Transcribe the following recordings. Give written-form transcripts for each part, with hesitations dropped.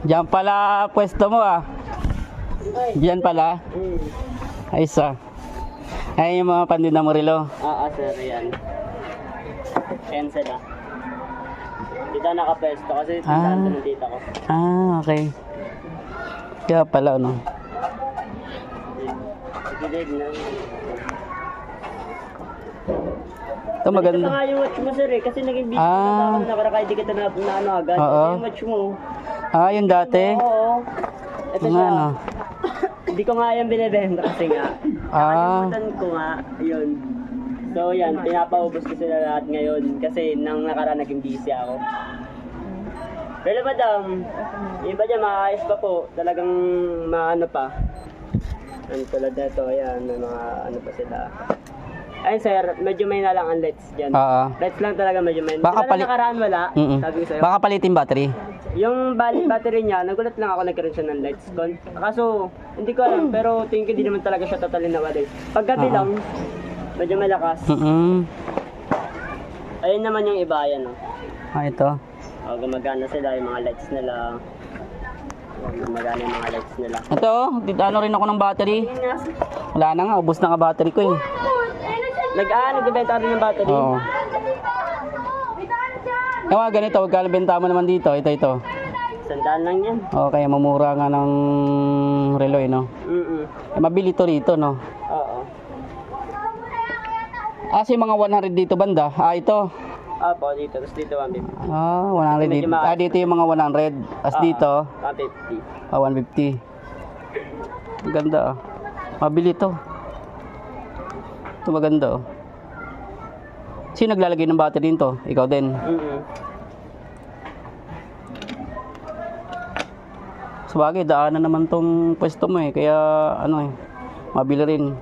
Diyan pala pwesto mo ah. Diyan pala. Ayos ah. Ayun yung mga pandina mo relo. Sir, yan. Ayan sila. Dito nakapwesto kasi tindahan ko ng tita ko. Okay. Kaya pala ano. Gilid na. Ito maganda. Ito nga yung watch mo sir eh, kasi naging busy na ako na para kahit di kita na ano agad. Oo. Ito yung watch mo. Yung dati. Oo. Ito Nga, siya. ano. Hindi ko nga yan binibenta kasi nga. Nakalimutan ko nga, yun. So yan, pinapaubos ko sila lahat ngayon kasi nang nakaraan naging busy ako. Pero madam, yung iba dyan maayos pa po, talagang maano pa. Ano tulad na ito, ayan, may mga ano pa sila. Ay sir, medyo may na lang ang lights dyan. Lights lang talaga medyo may. Baka Sila nakaraan wala, sabi ko sa'yo. Baka palitin battery. Yung battery niya, nagulat lang ako nagkaroon siya ng lights. Kaso, hindi ko alam, pero tingin ko di naman talaga siya totalin na wala. Paggabi lang, medyo malakas. Ayun naman yung iba, yan o. Ito. Gumagana sila, yung mga lights nila. Gumagana yung mga lights nila. Ito, ano rin ako ng battery. Wala na nga, ubos na nga battery ko eh. Nagbibenta rin ng battery? Oo. Yung mga ganito, huwag kalabenta mo naman dito. Ito. Sandaan lang yan. Okay, mamura nga ng relo eh, no? Mabili to rito, no? Oo. Kasi mga 100 dito banda. Ito. Po, dito. Tapos dito 150. 100 dito. Dito yung mga 100. As dito. 150. 150. Maganda ah. Mabili to. Ito maganda oh. Sino naglalagay ng battery dito? Ikaw din? Sabagay, daanan naman tong pwesto mo eh. Kaya ano eh, mabili rin.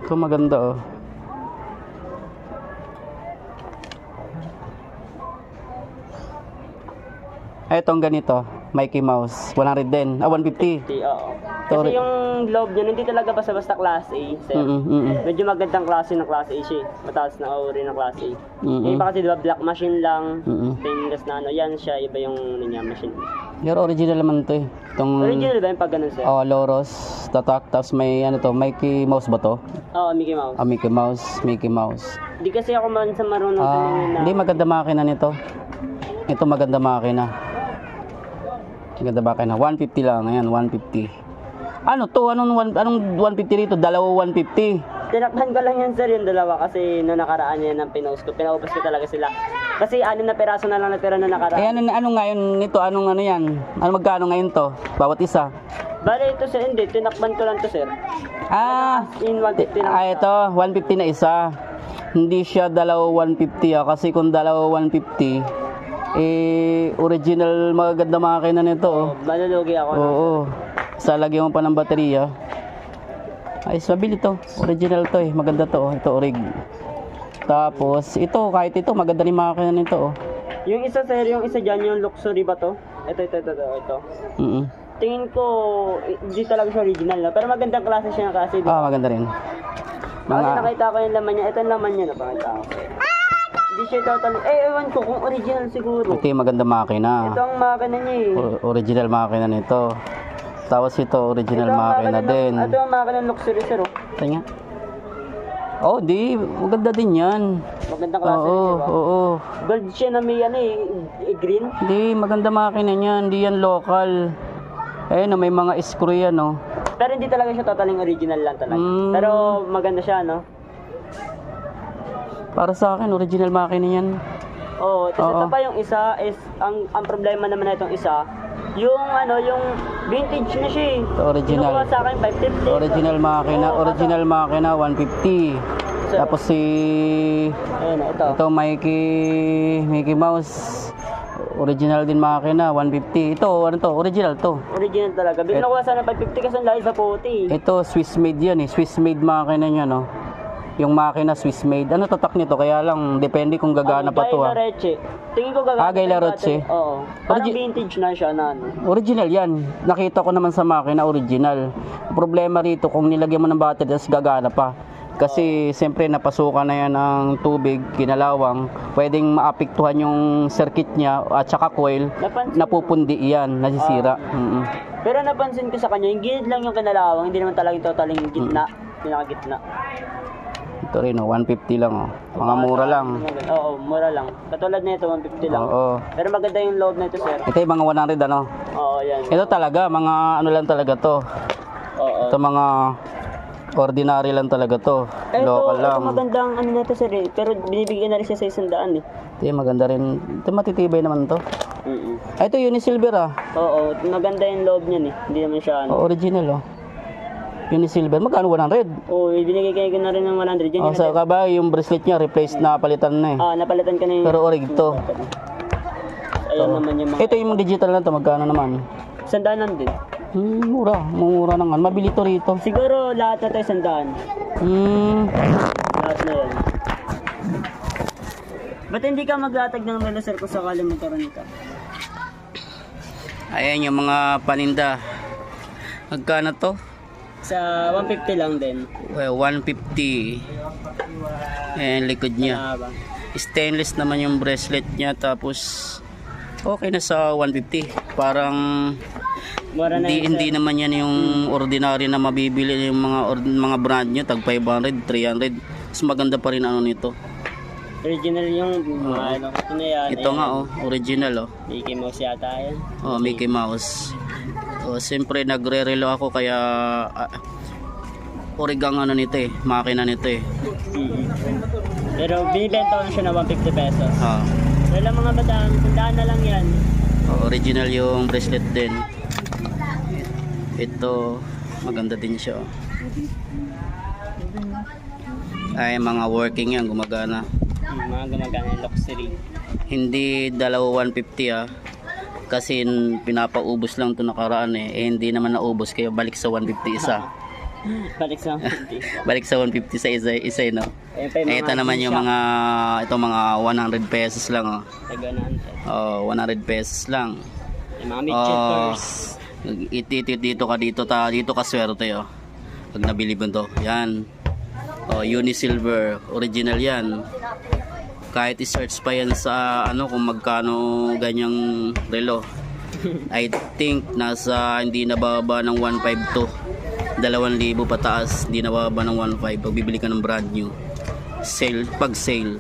Ito maganda oh. Etong ganito, Mickey Mouse, 100 din. 150. Oo. Kasi yung loob niya, hindi talaga basta-basta class A, sir. Medyo magandang klase ng class A siya. Mataas na ori ng class A. Yung iba kasi diba, black machine lang, stainless na ano, yan siya, iba yung niya machine. Pero original naman to eh. Original ba yung pag ganun, sir? Loros, tatak, tapos may ano to, Mickey Mouse ba to? Oo, Mickey Mouse. Mickey Mouse. Hindi kasi ako man sa marunong tumingin na. Hindi, maganda makina nito. Ito maganda makina. Maganda makina. 150 lang, ayan, 150. Ano to? Anong 150 rito? Dalawa 150. Tinakpan ko lang yan sir yung dalawa kasi noong nakaraan yan ang pinost ko. Pinaubos ko talaga sila. Kasi 6 na peraso na lang natira noong nakaraan. Ano ngayon nito? Anong ano yan? Ano magkano ngayon to? Bawat isa? Bale ito sir, hindi. Tinakpan ko lang to sir. In 150 lang. Ito, 150 na isa. Hindi siya dalawa 150 kasi kung dalawa 150 original magaganda makina nito oh. Malulugi ako. Oo. Sa lagyan mo pa ng baterya. Ay, mabili to. Original to eh. Maganda to oh. Ito orig. Tapos ito, kahit ito maganda rin makina nito oh. Yung isa sir, yung isa dyan, yung luxury ba to? Ito. Tingin ko hindi talaga siya original na, pero magandang klase siya ng klase. Maganda rin. Kasi nakita ko yung laman niya. Ito yung laman niya, napakita ko. Hindi siya total. Ewan ko kung original siguro. Ito yung maganda makina. Ito ang makina niya eh. Original makina nito. Tapos ito original makina din. Ito ang makina ng luxury sir. Ito nga. Di. Maganda din yan. Magandang klase niya, diba? Oo. Gold siya na may green. Hindi, maganda makina niyan. Hindi yan local. May mga screw yan oh. Pero hindi talaga siya totaling original lang talaga. Pero maganda siya, no? Para sa akin, original makina yan. Tapos ito pa yung isa is, ang problema naman na itong isa, yung vintage na siya eh. Ito, original. Kinukuha sa akin, 550. Original makina, 150. Tapos ito Mickey Mouse. Original din makina, 150. Ito, original to. Original talaga. Kinukuha sana 550 kasi ang lahi sa puti. Ito, Swiss made yan eh. Swiss made makina niya, no? Yung makina Swiss made. Ano tatak nito? Kaya lang, depende kung gagana pa to ha. Tingin ko gagana. Gay Laroche. Oo. Parang vintage na siya na ano. Original yan. Nakita ko naman sa makina, original. Problema rito, kung nilagyan mo ng battery, tapos gagana pa. Kasi siyempre napasukan na yan ng tubig, kinalawang, pwedeng maapektuhan yung circuit niya at saka coil, napupundi yan, nasisira. Pero napansin ko sa kanya, yung gilid lang yung kinalawang, hindi naman talagang totaling gitna, pinakagitna. Ito rin, 150 lang. Mga mura lang. Oo, mura lang. Katulad na ito, 150 lang. Oo. Pero maganda yung loob na ito, sir. Ito yung mga 100 ano. Oo, yan. Ito talaga, mga ano lang talaga to. Oo. Ito mga ordinary lang talaga to. Local lang. Ito magandang ano na ito, sir. Pero binibigyan na rin siya sa 100 eh. Ito yung maganda rin. Ito matitibay naman to. Ito Unisilver ah. Oo, maganda yung loob niyan eh. Hindi naman siya ano. Original oh. Unisilver, magkano 100? Oo, binigay ko na rin ng 100. Yan Oh, sa kabay, yung bracelet niya, replaced na palitan na eh. Napalitan ka na yung... Pero orig to. Ayan naman yung mga... Ito yung digital na to, magkano naman? 100 din. Mura, mura naman. Mabili to rito. Siguro lahat na tayo 100. Lahat na yan. Ba't hindi ka maglatag ng relo, sir, kung sakali magkaroon ka? Ayan yung mga paninda. Magkano to? Sa 150 lang din. Well, 150. Ayan, likod niya. Ba? Stainless naman yung bracelet niya. Tapos, okay na sa 150. Parang, Mura na yun, hindi naman yan yung ordinary na mabibili. Yung mga brand nyo, tag 500, 300. Mas maganda pa rin ano nito. Original yung ano, ito na yan. Ito nga oh, original oh. Mickey Mouse yata yan. Oh, Mickey Mouse. Oh, siyempre nagre-relo ako kaya origang ano nito eh, makina nito eh. Pero binibenta ko na siya na 150 pesos. Ah. Wala mga batang, tandaan na lang yan. Oh, original yung bracelet din. Ito, maganda din siya. Oh. Ay, mga working yan, gumagana. Mga gumagana yung luxury. Hindi dalawa 150 ah. Kasi pinapaubos lang ito nakaraan eh. Hindi naman naubos kaya balik sa 150 isa. Balik sa 150. Balik sa 150 sa isa no. Ito naman yung mga mga 100 pesos lang oh. Oh, 100 pesos lang. Yung mga midgeters. Dito ka swerte oh. Pag nabili mo to. Yan. Oh, Unisilver, original yan. Kahit i-search pa yan sa ano kung magkano ganyang relo. I think nasa hindi nababa ng 1.5 to 2,000 pataas, hindi nababa ng 1.5 pag bibili ka ng brand new. Pag sale.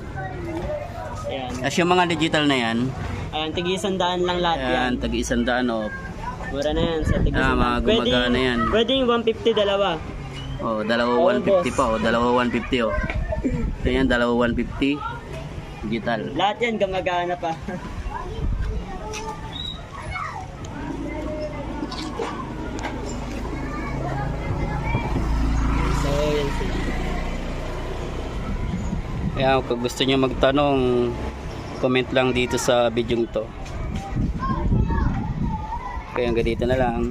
Ayan. As yung mga digital na yan. Ayan, tigi-100 lang lahat yan. Ayan, tagi-100 oh. Mura na yan sa tigi-100. Mga gumagana yan. Pwede yung 150 dalawa. Oh, dalawa 150 pa oh, dalawa 150 oh. Ito yan, dalawa 150. Digital. Lahat yan gumagana pa. So, yan sila. Kaya kung gusto nyo magtanong, comment lang dito sa video to. Kaya hanggang dito na lang.